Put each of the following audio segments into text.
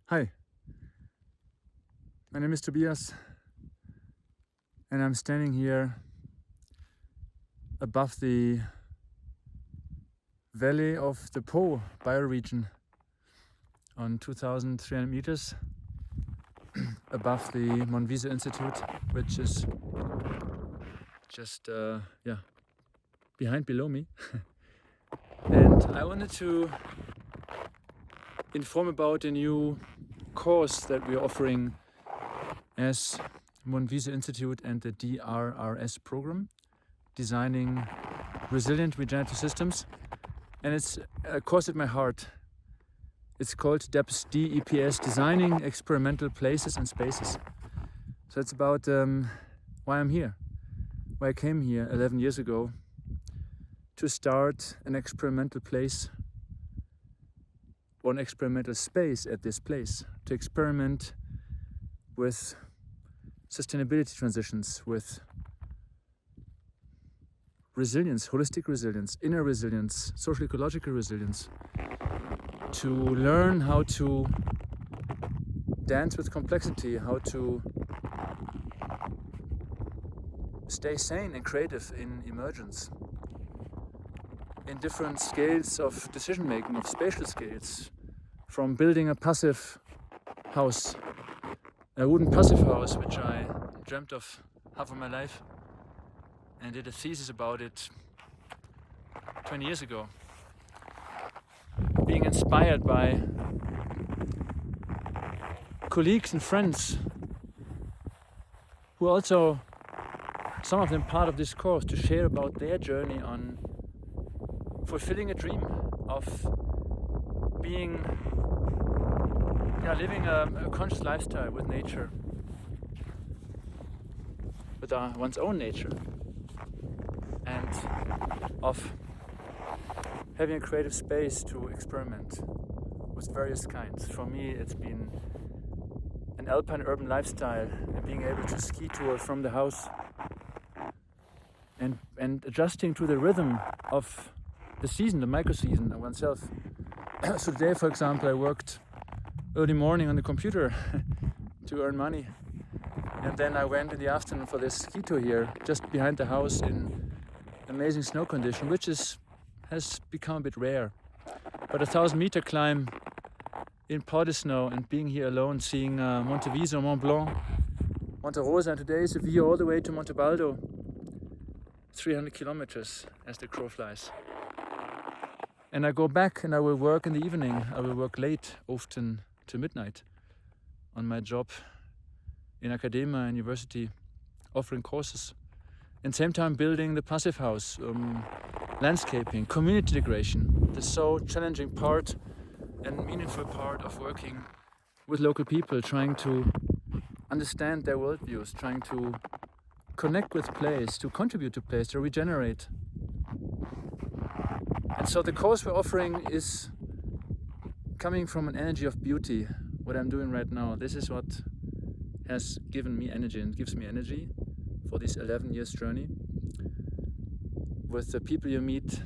Hi, my name is Tobias and I'm standing here above the valley of the Po bioregion on 2,300 meters above the MonViso Institute, which is just below me. And I wanted to inform about a new course that we're offering as MonViso Institute and the DRRS program, Designing Resilient Regenerative Systems. And it's a course at my heart. It's called DEPS, DEPS, Designing Experimental Places and Spaces. So it's about why I'm here, why I came here 11 years ago to start an experimental place or an experimental space at this place, to experiment with sustainability transitions, with resilience, holistic resilience, inner resilience, social ecological resilience, to learn how to dance with complexity, how to stay sane and creative in emergence, in different scales of decision making, of spatial scales, from building a passive house, a wooden passive house, which I dreamt of half of my life and did a thesis about it 20 years ago. Being inspired by colleagues and friends who are also, some of them, part of this course, to share about their journey on fulfilling a dream of being, living a conscious lifestyle with nature, with one's own nature, and of having a creative space to experiment with various kinds. For me, it's been an alpine-urban lifestyle and being able to ski tour from the house and adjusting to the rhythm of the season, the micro-season of oneself. So today, for example, I worked early morning on the computer to earn money. And then I went in the afternoon for this ski tour here, just behind the house in amazing snow condition, which has become a bit rare. But a 1,000-meter climb in powder snow and being here alone, seeing MonViso, Mont Blanc, Monte Rosa, and today is a view all the way to Monte Baldo, 300 kilometers as the crow flies. And I go back and I will work in the evening. I will work late, often to midnight, on my job in academia, university, offering courses. And same time building the passive house, landscaping, community integration, the so challenging part and meaningful part of working with local people, trying to understand their worldviews, trying to connect with place, to contribute to place, to regenerate. And so the course we're offering is coming from an energy of beauty. What I'm doing right now, this is what has given me energy and gives me energy for this 11 years journey. With the people you meet,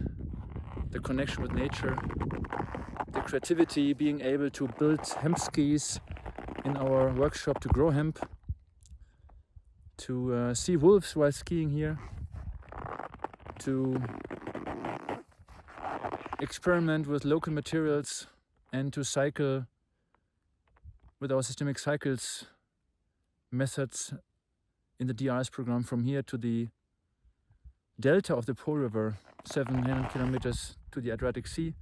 the connection with nature, the creativity, being able to build hemp skis in our workshop to grow hemp, to see wolves while skiing here, to experiment with local materials and to cycle with our systemic cycles methods in the DRRS program from here to the delta of the Po River, 700 kilometers to the Adriatic Sea,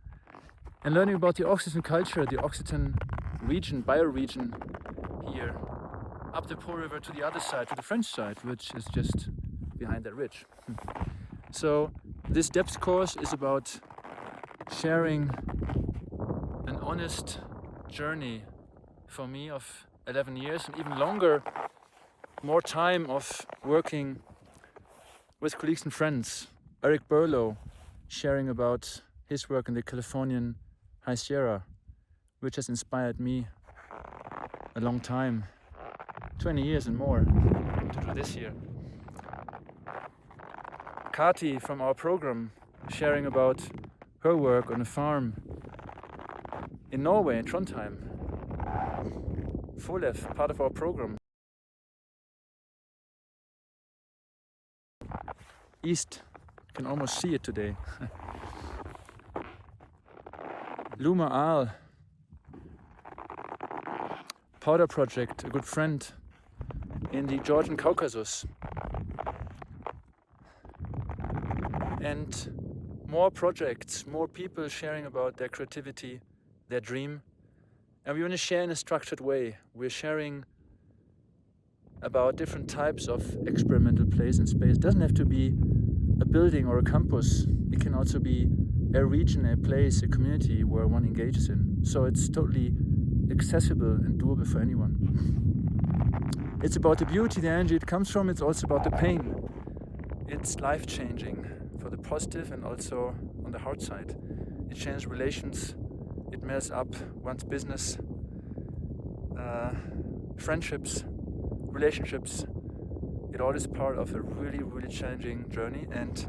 and learning about the Occitan culture, the Occitan region, bioregion here, up the Po River to the other side, to the French side, which is just behind that ridge. So this DEPS course is about sharing an honest journey for me of 11 years and even longer, more time of working with colleagues and friends. Eric Burlow sharing about his work in the Californian High Sierra, which has inspired me a long time, 20 years and more, to do this here. Kati from our program sharing about her work on a farm in Norway, in Trondheim. FOLEF, part of our program. East, you can almost see it today. Luma Aal, powder project, a good friend in the Georgian Caucasus. And more projects, more people sharing about their creativity, their dream. And we want to share in a structured way. We're sharing about different types of experimental place in space. It doesn't have to be a building or a campus. It can also be a region, a place, a community where one engages in. So it's totally accessible and doable for anyone. It's about the beauty, the energy it comes from. It's also about the pain. It's life-changing for the positive and also on the hard side. It changes relations. It messes up one's business, friendships, relationships. It all is part of a really, really challenging journey. And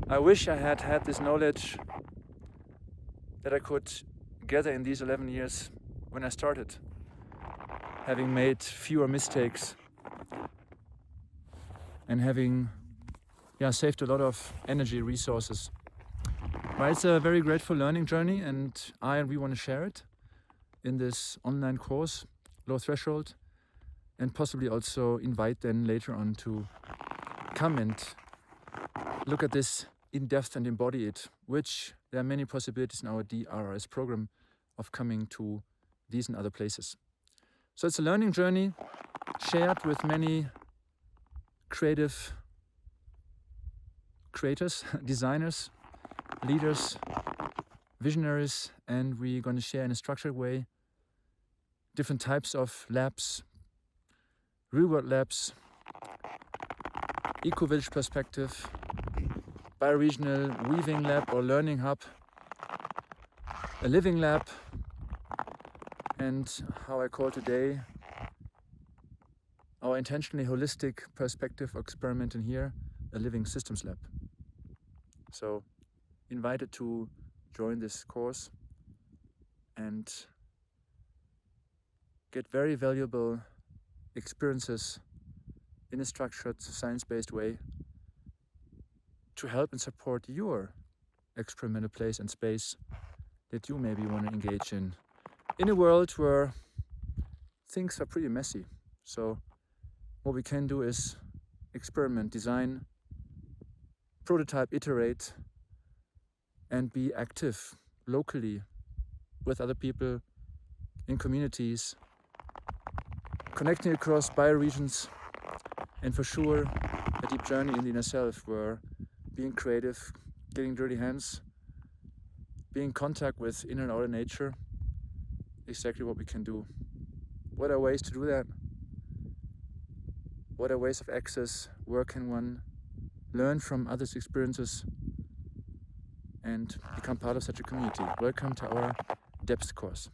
I wish I had had this knowledge that I could gather in these 11 years when I started, having made fewer mistakes and having saved a lot of energy, resources. But it's a very grateful learning journey, and we want to share it in this online course, Low Threshold, and possibly also invite them later on to come and look at this in depth and embody it, which there are many possibilities in our DRRS program of coming to these and other places. So it's a learning journey shared with many creators, designers, leaders, visionaries, and we're going to share in a structured way different types of labs, real-world labs, eco-village perspective, bioregional weaving lab or learning hub, a living lab, and how I call today our intentionally holistic perspective experiment in here, a living systems lab. So invited to join this course and get very valuable experiences in a structured, science-based way to help and support your experimental place and space that you maybe want to engage in a world where things are pretty messy. So what we can do is experiment, design, prototype, iterate, and be active locally with other people in communities, connecting across bioregions, and for sure a deep journey in the inner self where being creative, getting dirty hands, being in contact with inner and outer nature, exactly what we can do. What are ways to do that? What are ways of access? Where can one learn from others' experiences and become part of such a community? Welcome to our DEPS course.